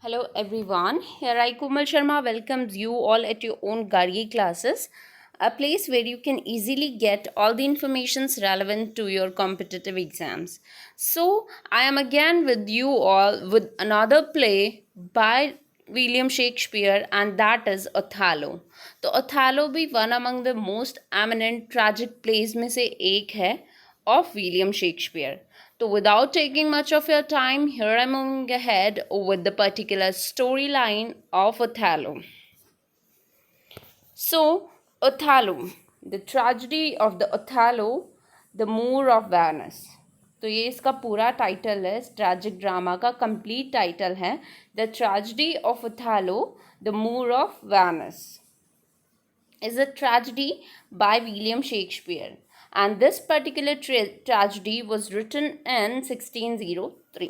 Hello everyone, here I Komal Sharma welcomes you all at your own Gargi classes, a place where you can easily get all the informations relevant to your competitive exams. So, I am again with you all with another play by William Shakespeare, and that is Othello. तो Othello भी one among the most eminent tragic plays में से एक है of William Shakespeare. So, without taking much of your time, here I'm moving ahead with the particular storyline of Othello. So, Othello, the tragedy of the Othello, the Moor of Venice. तो ये इसका पूरा title है, tragic drama का complete title है the tragedy of Othello the Moor of Venice is a tragedy by William Shakespeare, and this particular tragedy was written in 1603.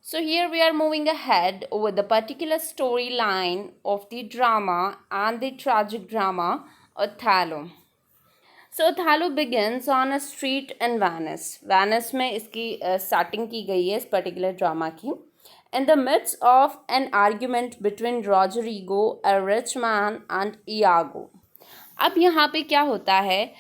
So here we are moving ahead with the particular storyline of the drama and the tragic drama Othello. So Othello begins on a street in Venice. Venice में इसकी starting की गई है इस particular drama की. In the midst of an argument between Roderigo, a rich man, and Iago. अब यहाँ पे क्या होता है,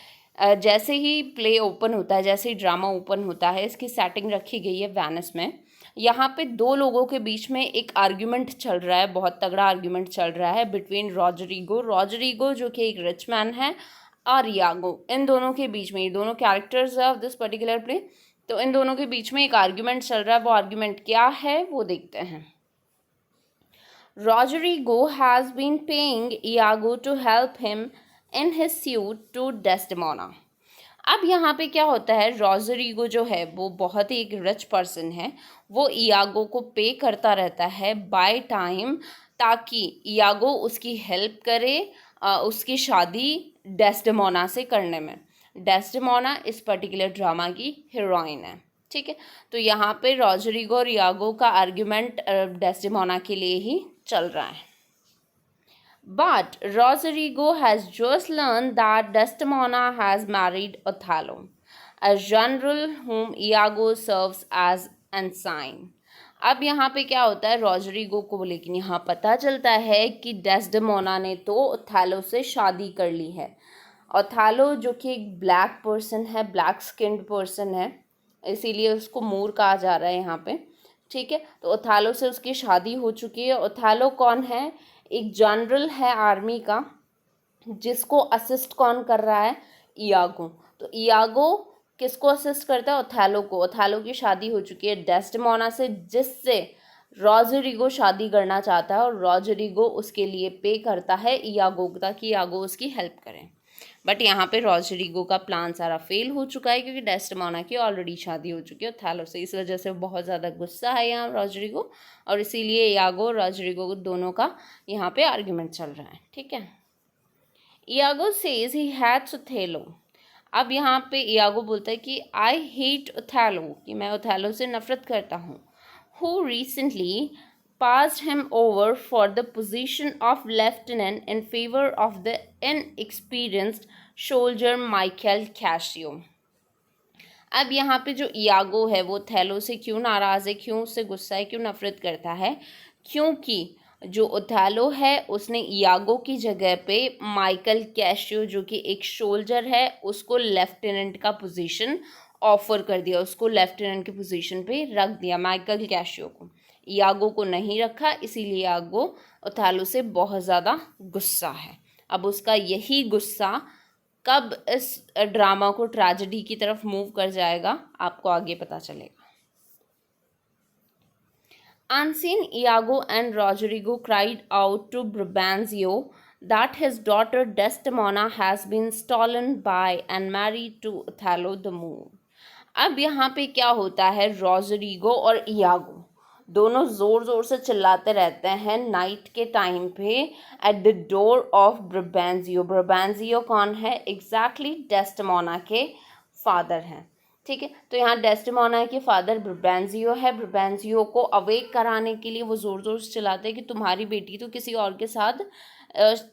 जैसे ही प्ले ओपन होता है, जैसे ही ड्रामा ओपन होता है, इसकी सेटिंग रखी गई है वेनिस में. यहाँ पे दो लोगों के बीच में एक आर्ग्यूमेंट चल रहा है, बहुत तगड़ा आर्ग्यूमेंट चल रहा है बिटवीन रॉजरिगो जो कि एक रिच मैन है, और यागो. इन दोनों के बीच में, ये दोनों characters of this particular play, तो इन दोनों के बीच में एक आर्ग्यूमेंट चल रहा है. वो आर्ग्यूमेंट क्या है वो देखते हैं. Roderigo has been paying Iago to help him in his suit to Desdemona. अब यहाँ पे क्या होता है, रॉजरिगो जो है वो बहुत ही एक रिच पर्सन है. वो इयागो को पे करता रहता है बाय टाइम, ताकि इयागो उसकी हेल्प करे उसकी शादी डेस्डेमोना से करने में. डेस्डेमोना इस पर्टिकुलर ड्रामा की हीरोइन है. ठीक है, तो यहाँ पे रॉजरिगो और इयागो का आर्ग्यूमेंट डेस्डेमोना के लिए ही चल रहा है. But Roderigo has just learned that Desdemona has married Othello, a general whom Iago serves as ensign. अब यहाँ पे क्या होता है, रॉजरिगो को लेकिन यहाँ पता चलता है कि डेस्डेमोना ने तो ओथेलो से शादी कर ली है. ओथेलो जो कि एक ब्लैक पर्सन है, ब्लैक स्किन्ड पर्सन है, इसीलिए उसको मूर कहा जा रहा है यहाँ पे. ठीक है, तो ओथेलो से उसकी शादी हो चुकी है. ओथेलो कौन है, एक जनरल है आर्मी का, जिसको असिस्ट कौन कर रहा है, इयागो. तो इयागो किसको असिस्ट करता है, ओथेलो को. ओथेलो की शादी हो चुकी है डेस्डेमोना से, जिससे रॉजरिगो शादी करना चाहता है, और रॉजरिगो उसके लिए पे करता है इयागो ताकि इयागो उसकी हेल्प करें. बट यहाँ पे रॉजरिगो का प्लान सारा फेल हो चुका है, क्योंकि डेस्डेमोना की ऑलरेडी शादी हो चुकी है ओथेलो से. इस वजह से बहुत ज़्यादा गुस्सा है यहाँ रॉजरिगो, और इसीलिए इयागो और रॉजरिगो दोनों का यहाँ पे आर्ग्यूमेंट चल रहा है. ठीक है, Iago says he hats Othello. अब यहाँ पे इयागो बोलता है कि आई हेट ओथेलो, कि मैं ओथेलो से नफरत करता हूँ. Who recently passed him over for the position of lieutenant in favor of the inexperienced soldier Michael Cassio. अब यहाँ पे जो इयागो है वो ओथेलो से क्यों नाराज़ है, क्यों उससे गुस्सा है, क्यों नफरत करता है, क्योंकि जो ओथेलो है उसने इयागो की जगह पे माइकल कैशियो जो कि एक सोल्जर है उसको लेफ्टिनेंट का पोजीशन ऑफर कर दिया, उसको लेफ्टिनेंट की पोजीशन पे रख दिया माइकल कैशियो को. इयागो को नहीं रखा, इसीलिए इयागो ओथेलो से बहुत ज़्यादा गुस्सा है. अब उसका यही गुस्सा कब इस ड्रामा को ट्रेजेडी की तरफ मूव कर जाएगा आपको आगे पता चलेगा. Unseen, Iago and Roderigo cried out to Brabantio that his daughter Desdemona has been stolen by and married to Othello the Moor. अब यहाँ पे क्या होता है, रॉजरिगो और इयागो दोनों ज़ोर ज़ोर से चिल्लाते रहते हैं नाइट के टाइम पे एट द डोर ऑफ ब्रबांजियो. ब्रबांजियो कौन है, एग्जैक्टली डेस्डेमोना के फादर हैं. ठीक है, तो यहाँ डेस्डेमोना के फादर ब्रबांजियो है. ब्रबांजियो को अवेक कराने के लिए वो ज़ोर ज़ोर से चिल्लाते हैं कि तुम्हारी बेटी तो किसी और के साथ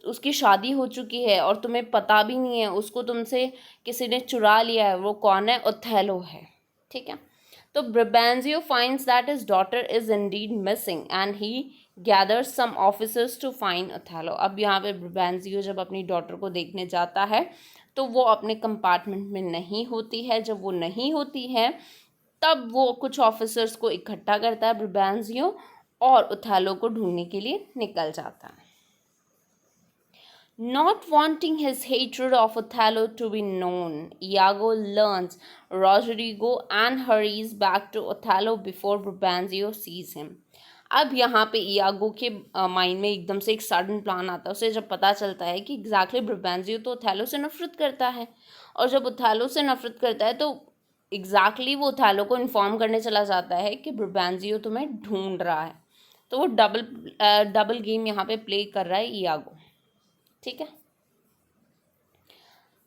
उसकी शादी हो चुकी है और तुम्हें पता भी नहीं है, उसको तुमसे किसी ने चुरा लिया है. वो कौन है, ओथेलो है. ठीक है, तो ब्रबेंजियो finds that his daughter is indeed missing and he gathers some officers to find Othello. अब यहाँ पे ब्रबेंजियो जब अपनी डॉटर को देखने जाता है तो वो अपने कंपार्टमेंट में नहीं होती है। जब वो नहीं होती है तब वो कुछ ऑफिसर्स को इकट्ठा करता है ब्रबेंजियो और ओथेलो को ढूंढने के लिए निकल जाता है। Not wanting his hatred of Othello to be known, Iago learns Roderigo and hurries back to Othello before Brabantio sees him. अब यहाँ पे इयागो के माइंड में एकदम से एक सडन प्लान आता है। उसे जब पता चलता है कि एग्जैक्टली ब्रबेंजियो तो ओथेलो से नफरत करता है और जब ओथेलो से नफरत करता है तो एग्जैक्टली वो ओथेलो को इन्फॉर्म करने चला जाता है कि ब्रबेंजियो तुम्हें ढूंढ रहा है। तो वो डबल गेम यहाँ पे प्ले कर रहा है इयागो। ठीक है।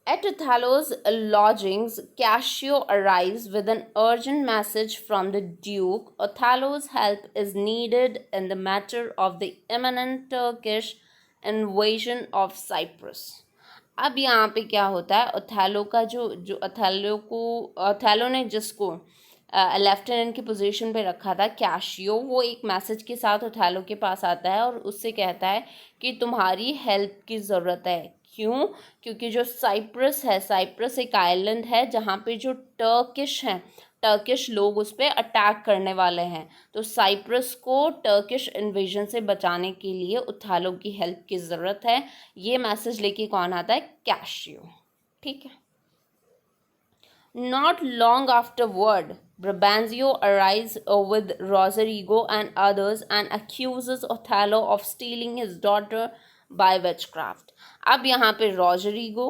At Othello's lodgings, Cassio arrives with an urgent message from the Duke. Othello's help is needed in the matter of the imminent Turkish invasion of Cyprus. अब यहाँ पे क्या होता है, ओथेलो का जो ओथेलो ने जिसको लेफ्टिनेंट की पोजीशन पे रखा था कैशियो, वो एक मैसेज के साथ ओथेलो के पास आता है और उससे कहता है कि तुम्हारी हेल्प की ज़रूरत है। क्यों? क्योंकि जो साइप्रस है, साइप्रस एक आइलैंड है जहाँ पे जो टर्किश लोग उस पर अटैक करने वाले हैं। तो साइप्रस को टर्किश इन्वेजन से बचाने के लिए ओथेलो की हेल्प की ज़रूरत है। ये मैसेज लेके कौन आता है? कैशियो। ठीक है। Not long afterward, Brabantio arrives with Roderigo and others and accuses Othello of stealing his daughter by witchcraft. अब यहाँ पे रोजरिगो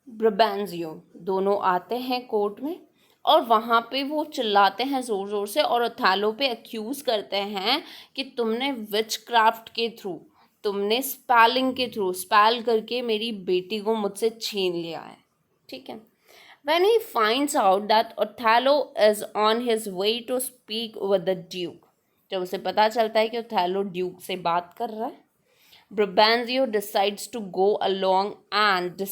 ब्रबेंजियो दोनों आते हैं कोर्ट में और वहाँ पे वो चिल्लाते हैं ज़ोर ज़ोर से और ओथेलो पे अक्यूज़ करते हैं कि तुमने विचक्राफ्ट के थ्रू, तुमने स्पेलिंग के थ्रू स्पेल करके मेरी बेटी को मुझसे छीन लिया है। ठीक है। When he finds out that Othello is on his way to speak with the Duke, जब उसे पता चलता है कि ओथेलो ड्यूक से बात कर रहा है, Brabantio decides to go along and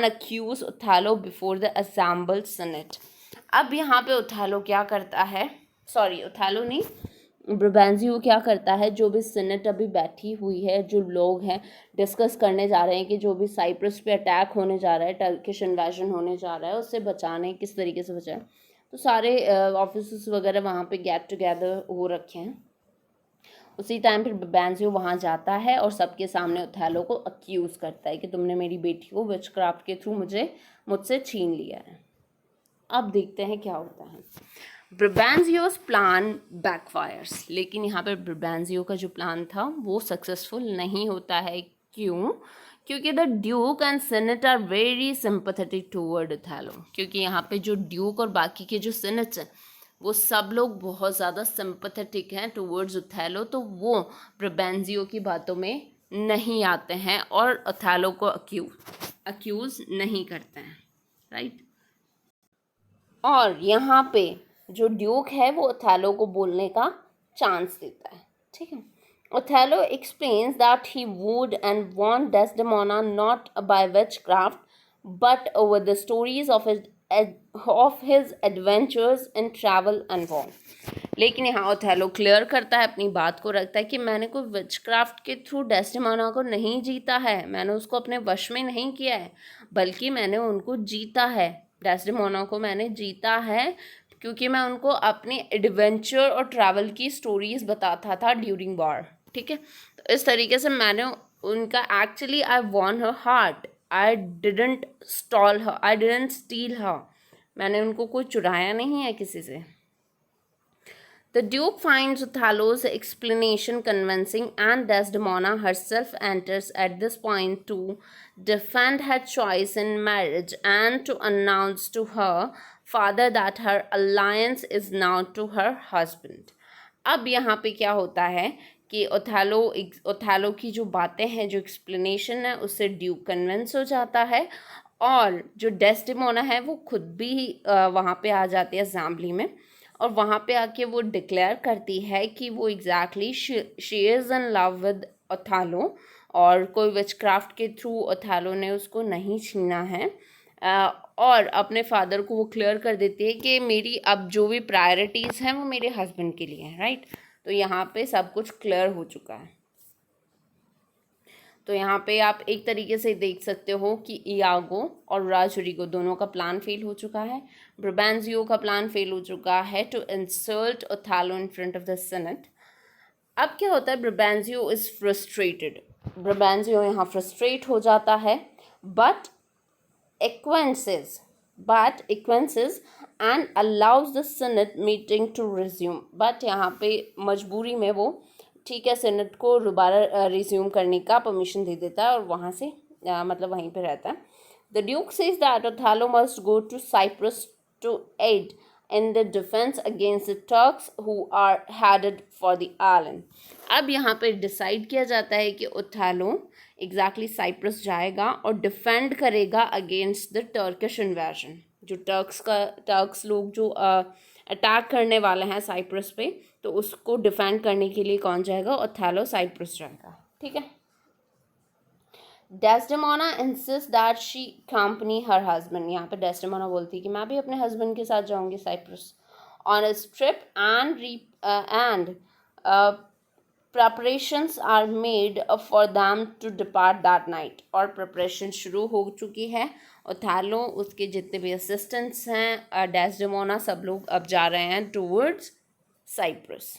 accuse Othello before the assembled Senate. अब यहाँ पे ओथेलो क्या करता है, ओथेलो नहीं, ब्रबेंजियो क्या करता है, जो भी सीनेट अभी बैठी हुई है, जो लोग हैं डिस्कस करने जा रहे हैं कि जो भी साइप्रस पे अटैक होने जा रहा है, टर्किश इन्वेजन होने जा रहा है, उससे बचाने किस तरीके से बचाएं, तो सारे ऑफिसर्स वगैरह वहाँ पे गेट टुगेदर हो रखे हैं। उसी टाइम फिर ब्रबेंजियो वहाँ जाता है और सबके सामने ओथेलो को अक्यूज़ करता है कि तुमने मेरी बेटी को विचक्राफ्ट के थ्रू मुझसे छीन लिया है। अब देखते हैं क्या होता है। ब्रबेंजियो's प्लान बैकफायर्स, लेकिन यहाँ पर ब्रबेंजियो का जो प्लान था वो सक्सेसफुल नहीं होता है। क्यों? क्योंकि the duke and senate are very sympathetic toward Othello. क्योंकि यहाँ पे जो ड्यूक और बाकी के जो सीनेट्स हैं वो सब लोग बहुत ज़्यादा सिंपैथेटिक हैं टूवर्ड्स ओथेलो, तो वो ब्रबेंजियो की बातों में नहीं आते हैं और ओथेलो को अक्यूज़ नहीं करते हैं। राइट। और यहाँ पे जो ड्यूक है वो ओथेलो को बोलने का चांस देता है। ठीक है। Othello explains that he wooed and want Desdemona not by witchcraft but with the stories of his adventures in travel and war. लेकिन यहाँ ओथेलो क्लियर करता है, अपनी बात को रखता है कि मैंने कोई विचक्राफ्ट के थ्रू डेस्डेमोना को नहीं जीता है, मैंने उसको अपने वश में नहीं किया है, बल्कि मैंने उनको जीता है, डेस्डेमोना को मैंने जीता है क्योंकि मैं उनको अपने एडवेंचर और ट्रैवल की स्टोरीज बताता था ड्यूरिंग वॉर। ठीक है। तो इस तरीके से मैंने उनका actually I won her heart, I didn't steal her, मैंने उनको कोई चुराया नहीं है किसी से। The Duke finds Othello's explanation convincing and Desdemona herself enters at this point to defend her choice in marriage and to announce to her father that her alliance is now to her husband. अब यहाँ पे क्या होता है कि Othello की जो बातें हैं, जो एक्सप्लेनेशन है, उससे ड्यूक कन्विंस हो जाता है और जो डेस्डेमोना है वो खुद भी वहाँ पे आ जाती है असेंबली में और वहाँ पे आके वो डिक्लेयर करती है कि वो exactly she is in love with Othello और कोई विचक्राफ्ट के थ्रू ओथेलो ने उसको नहीं छीना है। और अपने फादर को वो क्लियर कर देती है कि मेरी अब जो भी प्रायोरिटीज़ हैं वो मेरे हस्बैंड के लिए हैं, राइट। तो यहाँ पे सब कुछ क्लियर हो चुका है। तो यहाँ पे आप एक तरीके से देख सकते हो कि इयागो और रॉड्रिगो दोनों का प्लान फेल हो चुका है। ब्रबेंजियो का प्लान फेल हो चुका है to insult Othello in front of the senate. अब क्या होता है, ब्रबेंजियो इज फ्रस्ट्रेटेड। ब्रबेंजियो यहाँ फ्रस्ट्रेट हो जाता है, but acquiesces and allows the Senate meeting to resume। But यहाँ पे मजबूरी में वो ठीक है सेनेट को दोबारा रिज्यूम करने का परमिशन दे देता है और वहाँ से मतलब वहीं पे रहता है। The duke says that Othello must go to Cyprus to aid in the defense against the Turks who are headed for the island। अब यहाँ पे डिसाइड किया जाता है कि ओथेलो एग्जैक्टली साइप्रस जाएगा और डिफेंड करेगा अगेंस्ट द टर्किश इन्वेजन। जो टर्क्स लोग जो अटैक करने वाले हैं साइप्रस पे, तो उसको डिफेंड करने के लिए कौन जाएगा, ओथेलो साइप्रस जाएगा, ठीक है। Desdemona insist that she company her husband. यहाँ पे डेस्डेमोना बोलती है कि मैं भी अपने हस्बैंड के साथ जाऊँगी Cyprus on a trip and preparations are made for them to depart that night। और प्रिपरेशन शुरू हो चुकी है। ओथेलो, उसके जितने भी असिस्टेंट्स हैं, डेस्डेमोना, सब लोग अब जा रहे हैं towards Cyprus.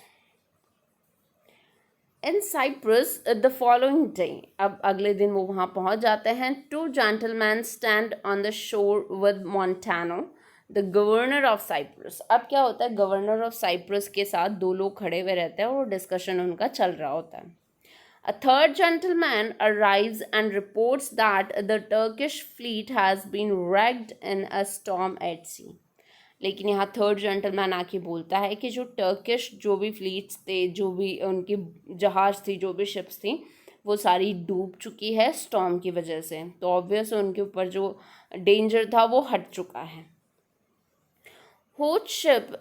In Cyprus the following day, अब अगले दिन वो वहाँ पहुँच जाते हैं। Two gentleman stand on the shore with Montano the governor of Cyprus. अब क्या होता है, गवर्नर ऑफ साइप्रस के साथ दो लोग खड़े हुए रहते हैं और डिस्कशन उनका चल रहा होता है। A third gentleman arrives and reports that the Turkish fleet has been wrecked in a storm at sea. लेकिन यहाँ थर्ड जेंटलमैन आके बोलता है कि जो टर्किश जो भी फ्लीट्स थे, जो भी उनकी जहाज़ थी, जो भी शिप्स थी, वो सारी डूब चुकी है स्टॉर्म की वजह से। तो ऑब्वियस उनके ऊपर जो डेंजर था वो हट चुका है। होच शिप,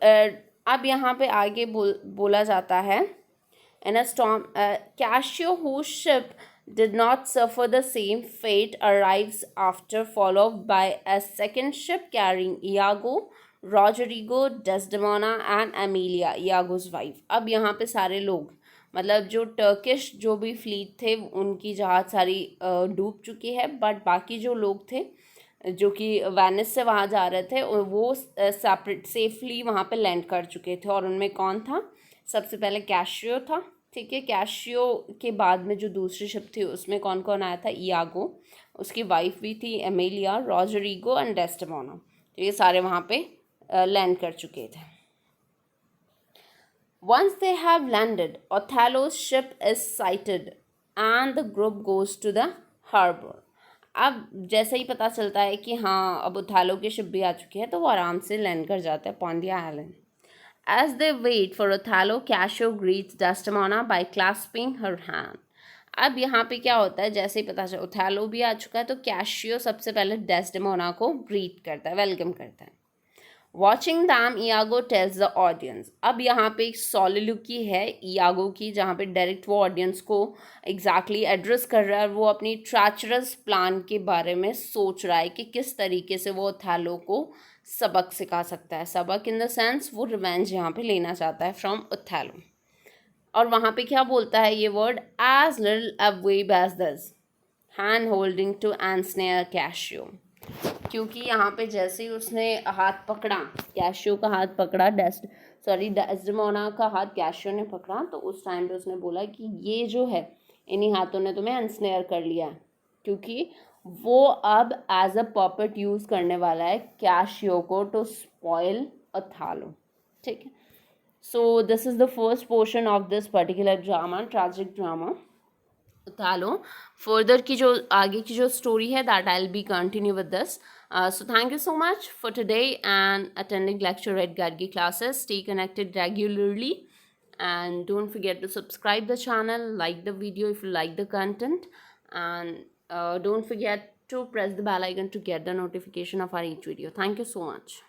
अब यहाँ पे आगे बोला जाता है, इन अ स्टॉर्म कैशियो होच ship did not suffer the same fate, arrives after followed by a second ship carrying Iago, Roderigo, Desdemona and Emilia, Iago's wife. अब यहाँ पे सारे लोग, मतलब जो टर्किश जो भी फ्लीट थे उनकी जहाज़ सारी डूब चुकी है, बट बाकी जो लोग थे जो कि वेनिस से वहाँ जा रहे थे वो सेफली वहाँ पे लैंड कर चुके थे। और उनमें कौन था, सबसे पहले कैशियो था, ठीक है। कैशियो के बाद में जो दूसरी शिप थी उसमें कौन कौन आया था, इयागो, उसकी वाइफ भी थी एमिलिया, रॉड्रिगो एंड डेस्डेमोना। तो ये सारे वहाँ पे लैंड कर चुके थे। Once they have landed, Othello's ship is sighted and the group goes to the harbor। अब जैसे ही पता चलता है कि हाँ अब ओथेलो की शिप भी आ चुकी है, तो वो आराम से लैंड कर जाते हैं upon the island। As they wait for Othello, Cassio greets Desdemona by clasping her hand। अब यहाँ पे क्या होता है, जैसे ही पता चला ओथेलो भी आ चुका है, तो कैशियो सबसे पहले डेस्डेमोना को ग्रीट करता है, वेलकम करता है। Watching them, Iago tells the audience. अब यहाँ पे एक सॉलिलुकी है इयागो की, जहाँ पे डायरेक्ट वो ऑडियंस को एग्जैक्टली एड्रेस कर रहा है और वो अपनी ट्रैचरस प्लान के बारे में सोच रहा है कि किस तरीके से वो ओथेलो को सबक सिखा सकता है। सबक इन द सेंस वो रिवेंज यहाँ पे लेना चाहता है फ्रॉम ओथेलो। और वहाँ पे क्या बोलता है ये word, as little a web as this, hand holding to ensnare Cassio. क्योंकि यहाँ पे जैसे ही उसने हाथ पकड़ा, कैशियो का हाथ पकड़ा, डेस्डेमोना का हाथ कैशियो ने पकड़ा, तो उस टाइम पे उसने बोला कि ये जो है इन्हीं हाथों ने तुम्हें अनस्नेयर कर लिया है, क्योंकि वो अब एज अ पॉपेट यूज़ करने वाला है कैशियो को टू स्पॉइल ओथेलो, ठीक है। So this is the first portion of this particular drama, tragic drama Othello. Further की जो आगे की जो स्टोरी है that I will be continue with this. So thank you so much for today and attending lecture at Gargi classes. Stay connected regularly and don't forget to subscribe the channel, like the video if you like the content, and don't forget to press the bell icon to get the notification of our each video. Thank you so much.